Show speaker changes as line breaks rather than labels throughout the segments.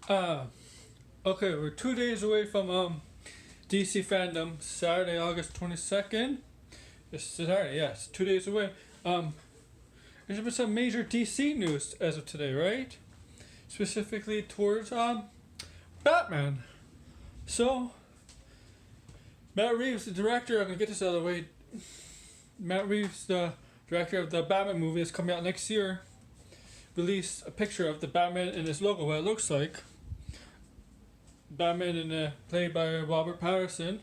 Uh, okay, we're 2 days away from DC fandom. Saturday, August 22nd. It's Saturday, yes, 2 days away. There's been some major DC news as of today, right? Specifically towards Batman. So Matt Reeves, the director, I'm gonna get this out of the way. Matt Reeves, the director of the Batman movie, is coming out next year. Released a picture of the Batman and his logo, what it looks like. Batman played by Robert Pattinson.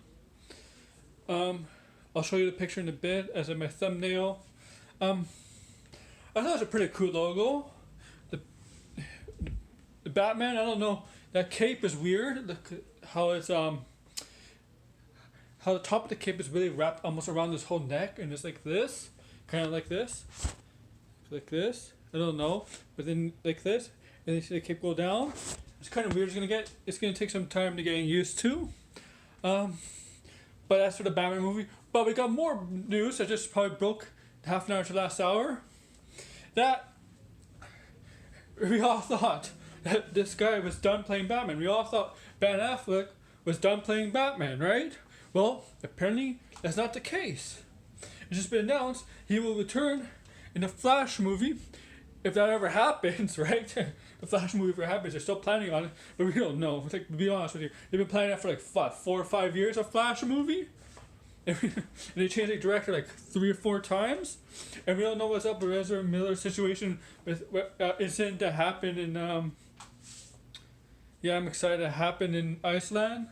I'll show you the picture in a bit as in my thumbnail. I thought it was a pretty cool logo. The Batman, I don't know, that cape is weird. How it's how the top of the cape is really wrapped almost around his whole neck, and it's like this, kind of like this. I don't know, but then like this, and then you see the cape go down. It's kind of weird. It's gonna take some time to get used to. But that's for the Batman movie. But we got more news that just probably broke half an hour to last hour. That we all thought that this guy was done playing Batman. We all thought Ben Affleck was done playing Batman, right? Well, apparently that's not the case. It's just been announced he will return in the Flash movie. If that ever happens, right? The Flash movie ever happens, they're still planning on it, but we don't know. Like, to be honest with you, they've been planning it for like what, 4 or 5 years, a Flash movie, and they changed the director like 3 or 4 times, and we don't know what's up with Ezra Miller's situation with incident that happened in I'm excited to happen in Iceland.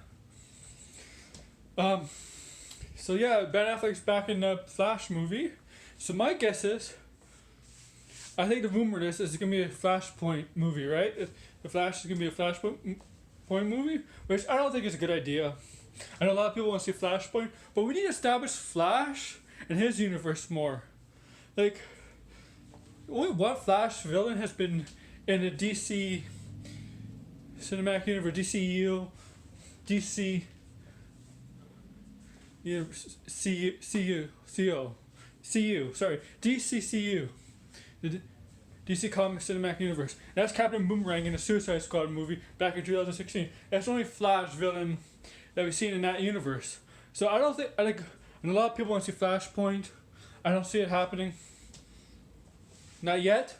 So yeah, Ben Affleck's back in the Flash movie. So my guess is, I think the rumor is it's gonna be a Flashpoint movie, right? The Flash is gonna be a Flashpoint movie, which I don't think is a good idea. I know a lot of people want to see Flashpoint, but we need to establish Flash and his universe more. Like, only one Flash villain has been in the DC cinematic universe, DCU, DC, DCCU. The DC Comics Cinematic Universe. That's Captain Boomerang in the Suicide Squad movie back in 2016. That's the only Flash villain that we've seen in that universe. So I don't think, and a lot of people want to see Flashpoint. I don't see it happening. Not yet.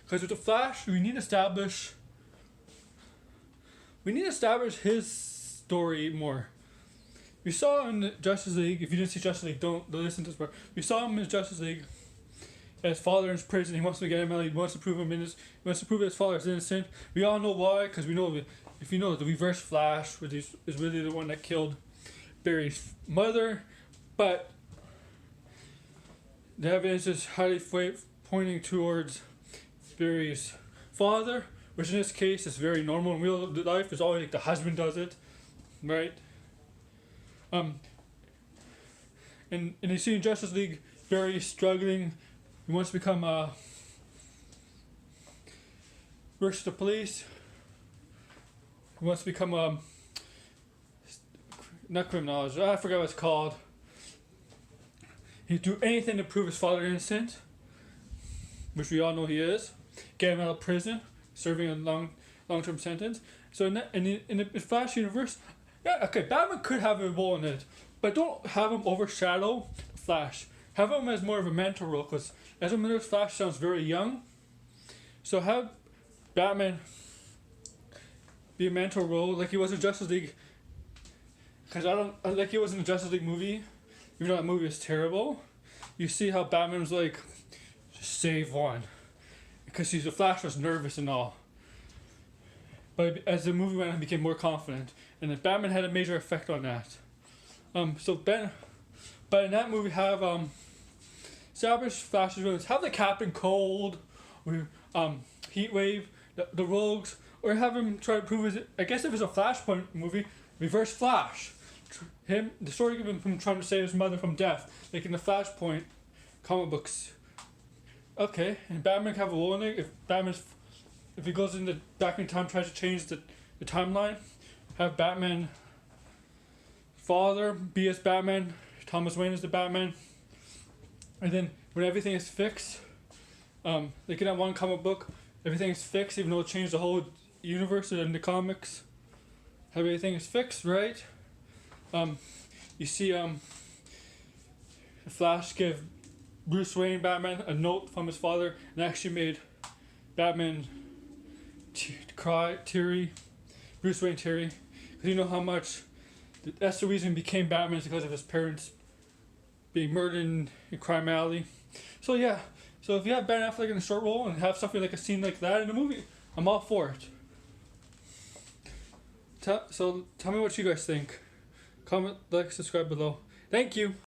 Because with the Flash, we need to establish his story more. We saw him in Justice League. If you didn't see Justice League, don't listen to this part. We saw him in Justice League. His father in prison. He wants to get him out. He wants to prove his father is innocent. We all know why, because we know, if you know, the Reverse Flash is really the one that killed Barry's mother, but the evidence is highly pointing towards Barry's father, which in this case is very normal. In real life, it's always like the husband does it, right? And you see in Justice League, Barry struggling. He wants to become works for the police. He wants to become not criminologist. I forgot what it's called. He'd do anything to prove his father innocent, which we all know he is. Get him out of prison, serving a long-term sentence. So in the Flash universe, yeah, okay, Batman could have a role in it, but don't have him overshadow Flash. Have him as more of a mentor role, because Ezra Miller's Flash sounds very young. So have Batman be a mentor role like he was in Justice League. Because like he was in the Justice League movie, even though that movie is terrible. You see how Batman was like, just save one. Because the Flash was nervous and all. But as the movie went on, he became more confident. And then Batman had a major effect on that. But in that movie, have established Flash's villains. Have the Captain Cold, or Heatwave, the Rogues, or have him try to prove his. I guess if it's a Flashpoint movie, Reverse Flash. The story of him trying to save his mother from death, like in the Flashpoint comic books. Okay, and Batman can have a role in it. If he goes back in time, tries to change the timeline, have Batman father be as Batman. Thomas Wayne is the Batman, and then when everything is fixed, like in that one comic book, everything is fixed even though it changed the whole universe in the comics, how everything is fixed, right? You see, the Flash give Bruce Wayne, Batman, a note from his father, and actually made Batman cry, teary, Bruce Wayne teary, because you know how much. That's the reason he became Batman, is because of his parents being murdered in Crime Alley. So yeah, so if you have Ben Affleck in a short role and have something like a scene like that in a movie, I'm all for it. So tell me what you guys think. Comment, like, subscribe below. Thank you.